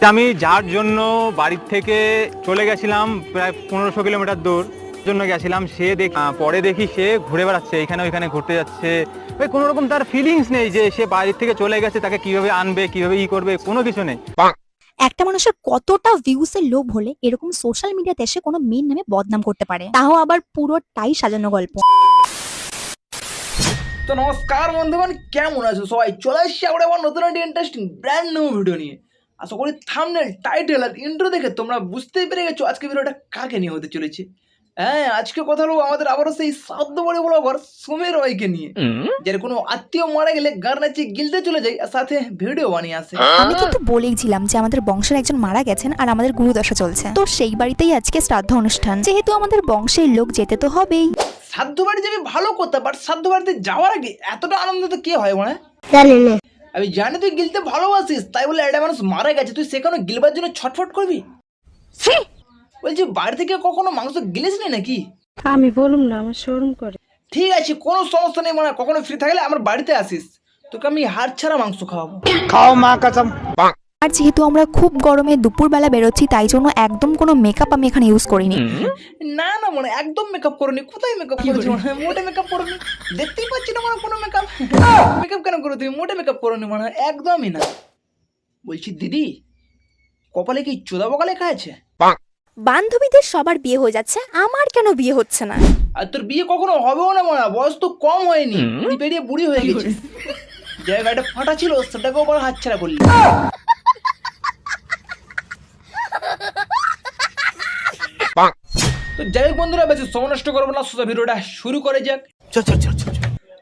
আমি যার জন্য বাড়ির থেকে চলে গেছিলাম প্রায় 1500 কিলোমিটার দূর জন্য গেছিলাম, সে পরে দেখি সে ঘুরে বেড়াচ্ছে এখানে ওইখানে ঘুরতে যাচ্ছে। ভাই কোনো রকম তার ফিলিংস নেই যে সে বাড়ির থেকে চলে গেছে, তাকে কিভাবে আনবে কিভাবে করবে, কোনো কিছু নেই। একটা মানুষের কতটা ভিউস এর লোভ হলে এরকম সোশ্যাল মিডিয়াতে এসে কোনো মেয়ের নামে বদনাম করতে পারে, তাও আবার পুরোটাই সাজানো গল্প। তো নমস্কার বন্ধুগণ, কেমন আছো সবাই? চলে এসেছি আবার আমার নতুন একটা ইন্টারেস্টিং ব্র্যান্ড নিউ ভিডিও নিয়ে। আশা করি থাম্বনেল, টাইটেল আর ইন্ট্রো দেখে তোমরা বুঝতেই পেরে গেছো আজকে ভিডিওটা কাকে নিয়ে হতে চলেছে। হ্যাঁ, আজকে কথা হলো আমাদের আবারও সেই সাধ্যবাড়ি ব্লগার সুমের রয়কে নিয়ে, যার কোনো আত্মীয় মারা গেলে গার নাচে গিলতে চলে যায় আর সাথে ভিডিও বানিয়ে আসে। আমি কিন্তু বলেইছিলাম যে আমাদের বংশের একজন মারা গেছেন আর আমাদের গুরুদশা চলছে, তো সেই বাড়িতেই আজকে শ্রাদ্ধ অনুষ্ঠান। যেহেতু আমাদের বংশের লোক যেতে তো হবেই। সাধ্য বাড়ি যাবে ভালো কথা, বাট সাধ্য বাড়িতে যাওয়ার আগে এতটা আনন্দ তো কে হয় মানে? আমি জানি তুই গিলতে ভালোবাসিস, তাই বলে একটা মানুষ মারা গেছে তুই সেখানে গিলবার জন্য ছটফট করবি? বলছি বাড়ি থেকে কখনো মাংস গিলেছিলি নাকি? আমি বলুম না, আমার শরম করে। ঠিক আছে, কোনো সমস্যা নেই, মানে কখনো ফ্রি থাকলে আমার বাড়িতে আসিস, তোকে আমি হাড় ছাড়া মাংস খাওয়াবো। খাও মা কসম। আর যেহেতু আমরা খুব গরমে দুপুরবেলা বেরোচ্ছি, তাই জন্য একদম কোনো মেকআপ আমি এখানে ইউজ করিনি। না না, মানে একদম মেকআপ করনি। কোথায় মেকআপ করেছি? মানে মোটে মেকআপ করনি, দেখতেই পাচ্ছি না মানে কোনো মেকআপ। মেকআপ কেন করো তুমি? মোটে মেকআপ করনি মানে একদমই না। বলছি দিদি, কপালে কি চোদা বকা লেখা আছে? বান্ধবীদের সবার বিয়ে হয়ে যাচ্ছে, আমার কেন বিয়ে হচ্ছে না? আর তোর বিয়ে কখনো হবেও না মানে, বয়স তো কম হয়নি, বুড়ি পেরিয়ে বুড়ি হয়ে গেছে। জায়গাটা ফাটা ছিল সেটাকেও বড় হাতছাড়া করলি। তো যাই হোক বন্ধুরা, বেশি সময় নষ্ট করবো না, সোজা ভিডিওটা শুরু করে যাক।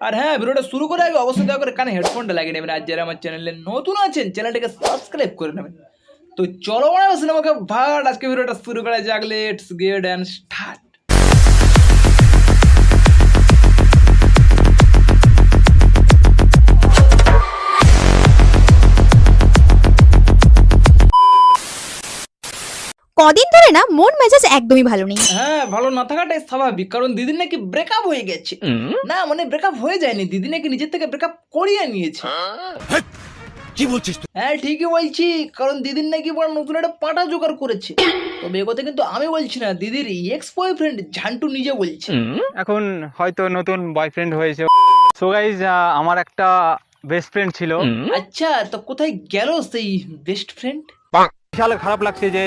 আর হ্যাঁ, ভিডিওটা শুরু করে আগে অবশ্যই দয়া করে কানে হেডফোনটা লাগিয়ে নেবেন। আর যারা আমার চ্যানেলে নতুন আছেন চ্যানেলটাকে সাবস্ক্রাইব করে নেবেন। তো চলো মনে হয় সিনেমাকে ভাট, আজকে ভিডিওটা শুরু করা যাক। Let's get and start. কদিন ধরে না মন মেজাজ একদমই ভালো নেই। হ্যাঁ, ভালো না থাকাটাই স্বাভাবিক, কারণ দিদির নাকি ব্রেকআপ হয়ে গেছে। না মানে ব্রেকআপ হয়ে যায়নি, দিদি নাকি নিজের থেকে ব্রেকআপ করিয়ে নিয়েছে। কি বলছিস তুই? হ্যাঁ ঠিকই বলছি, কারণ দিদির নাকি বড় নতুন একটা পাটা জোগাড় করেছে। তবে এ কথা কিন্তু আমি বলছি না, দিদির এক্স বয়ফ্রেন্ড ঝান্টু নিজে বলছে। এখন হয়তো নতুন বয়ফ্রেন্ড হয়েছে। সো গাইজ, আমার একটা বেস্ট ফ্রেন্ড ছিল। আচ্ছা, তো কোথায় গেল সেই বেস্ট ফ্রেন্ড? বিশাল খারাপ লাগছে যে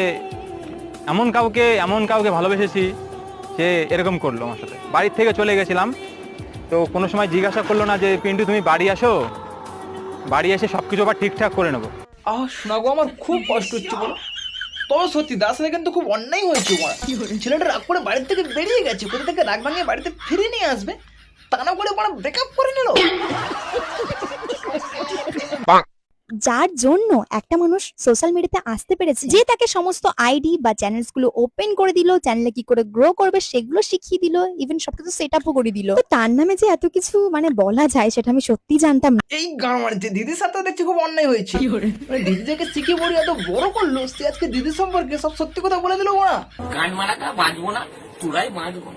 এমন কাউকে ভালোবেসেছি, সে এরকম করলো আমার সাথে। বাড়ির থেকে চলে গেছিলাম, তো কোনো সময় জিজ্ঞাসা করলো না যে পিন্টু তুমি বাড়ি আসো, বাড়ি এসে সব কিছু আবার ঠিকঠাক করে নেবো। শোনা গো, আমার খুব কষ্ট হচ্ছে বলো। তবে সত্যি দাস কিন্তু খুব অন্যায় হয়েছে। ছেলেটা রাগ করে বাড়ির থেকে বেরিয়ে গেছে, কোথা থেকে রাগ ভাঙিয়ে বাড়িতে ফিরে নিয়ে আসবে, তা না করে বড় ব্রেকআপ করে নিল। যার জন্য একটা মানুষ সোশ্যাল মিডিয়াতে আসতে পেরেছে, যে তাকে সমস্ত আইডি বা চ্যানেলস গুলো ওপেন করে দিল, চ্যানেলে কি করে গ্রো করবে সেগুলো শিখিয়ে দিল, ইভেন সবকিছু সেট আপও করে দিল। তো তার নামে যে এত কিছু মানে বলা যায় সেটা আমি সত্যি জানতাম না। এই গান মারছে দিদির সাথে দেখছি খুব অন্যায় হয়েছে। মানে দিদি যাকে শিখে বড়ি এত বড় করলো, সে আজকে দিদির সম্পর্কে সব সত্যি কথা বলে দিল। ওরা গান মারাটা বাঁচবো না, তোরাই বাঁচবো।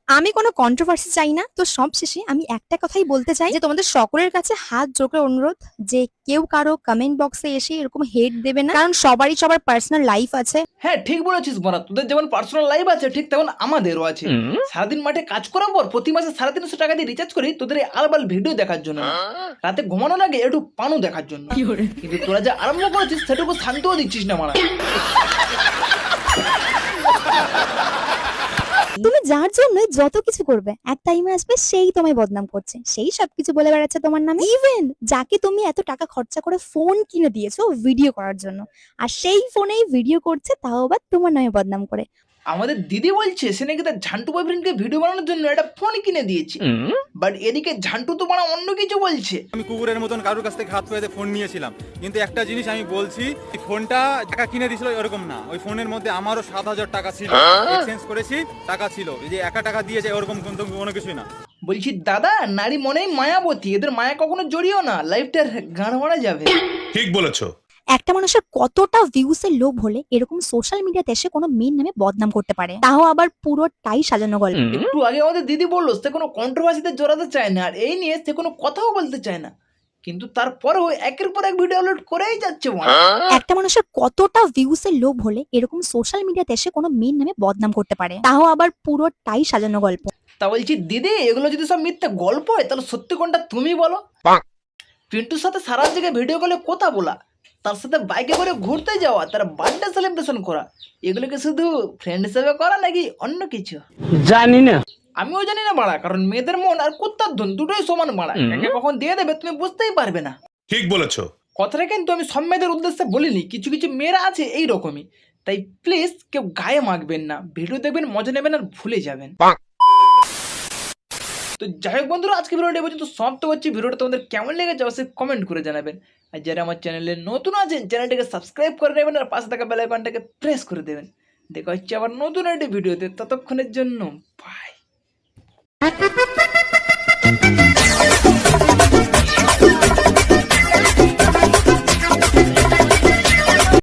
আমি কোনো কন্ট্রোভার্সি চাই না, তো সব শেষে আমি একটা কথাই বলতে চাই যে তোমাদের সকলের কাছে হাত জোর করে অনুরোধ যে কেউ কারো কমেন্ট বক্সে এসে এরকম হেট দেবে না, কারণ সবারই সবার পার্সোনাল লাইফ আছে। হ্যাঁ ঠিক বলেছিস বড়া, তোদের যেমন পার্সোনাল লাইফ আছে ঠিক তেমন আমাদেরও আছে। সারাদিন মাঠে কাজ করার পর প্রতি মাসে 350 টাকা দিয়ে রিচার্জ করি তোদের এই আলবাল ভিডিও দেখার জন্য, রাতে ঘুমানোর আগে একটু পানু দেখার জন্য। কিন্তু তোরা যা আরম্ভ করেছিস সেটুকু শান্তও দিচ্ছিস না মারা। তুমি যার জন্য যত কিছু করবে এক টাইমে আসবে সেই তোমায় বদনাম করছে, সেই সবকিছু বলে বেড়াচ্ছে তোমার নামে। ইভেন যাকে তুমি এত টাকা খরচা করে ফোন কিনে দিয়েছো ভিডিও করার জন্য, আর সেই ফোনেই ভিডিও করছে, তাও আবার তোমার নামে বদনাম করে। আমাদের দিদি বলছে সে নাকি তার ঝান্টু বয়ফ্রেন্ডকে ভিডিও বানানোর জন্য একটা ফোন কিনে দিয়েছে, বাট এদিকে ঝান্টু তো মানে অন্য কিছু বলছে। আমি কুকুরের মতন কারোর কাছ থেকে হাত পেতে ফোন নিয়েছিলাম, কিন্তু একটা জিনিস আমি বলছি, এই ফোনটা টাকা কিনে দিয়েছিল এরকম না, ওই ফোনের মধ্যে আমারও 7000 টাকা ছিল, এক্সচেঞ্জ করেছি, টাকা ছিল, এই যে একা টাকা দিয়েছে ওরকম কিন্তু কোনো কিছুই না। বলছি দাদা, নারী মনেই মায়াবতী, এদের মায়া কখনো জড়িও না, লাইফটার গান মারা যাবে। ঠিক বলেছো। একটা মানুষের কতটা ভিউস এর লোভ হলে এরকম সোশ্যাল মিডিয়াতে এসে কোনো মেয়ের নামে বদনাম করতে পারে, তাও আবার পুরোটাই সাজানো গল্প। একটু আগে আমাদের দিদি বললো সে কোনো কন্ট্রোভার্সিতে জড়াতে চায় না, আর এই নিয়ে সে কোনো কথাও বলতে চায় না, কিন্তু তারপরেও একের পর এক ভিডিও আপলোড করেই যাচ্ছে মনে। একটা মানুষের কতটা ভিউস এর লোভ হলে এরকম সোশ্যাল মিডিয়াতে এসে কোনো মেয়ের নামে বদনাম করতে পারে, তাও আবার পুরোটাই সাজানো গল্প। তা বলছি দিদি, এগুলো যদি সব মিথ্যা গল্প হয় তাহলে সত্যি কোনটা তুমি বলো? পিন্টুর সাথে সারা জায়গায় ভিডিও কলে কথা বলা, তার সাথে বাইকে করে ঘুরতে যাওয়া, তার বার্থডে সেলিব্রেশন করা, এগুলোকে শুধু ফ্রেন্ড হিসেবে করা নাকি অন্য কিছু? জানি না। আমিও জানি না বাড়া, কারণ মেয়েদের মন আর কুত্তার ধন দুটোই সমান বাড়া, একে কখন দিয়ে দেবে তুমি বুঝতেই পারবে না। ঠিক বলেছো। কথাটা কিন্তু আমি সব মেয়েদের উদ্দেশ্যে বলিনি, কিছু কিছু মেয়েরা আছে এই রকমই, তাই প্লিজ কেউ গায়ে মাখবেন না, ভিডিও দেখবেন, মজা নেবেন আর ভুলে যাবেন। তো যাই হোক বন্ধুরা, আজকে ভিডিওটা পর্যন্ত সমাপ্ত করছি। ভিডিওটা তোমাদের কেমন লেগেছে অবশ্যই কমেন্ট করে জানাবেন, আর যারা আমার চ্যানেলে নতুন আছেন চ্যানেলটাকে সাবস্ক্রাইব করে নেবেন আর পাশে থাকা বেল আইকনটাকে প্রেস করে দেবেন। দেখা হচ্ছে আবার নতুন একটা ভিডিওতে, ততক্ষণের জন্য বাই।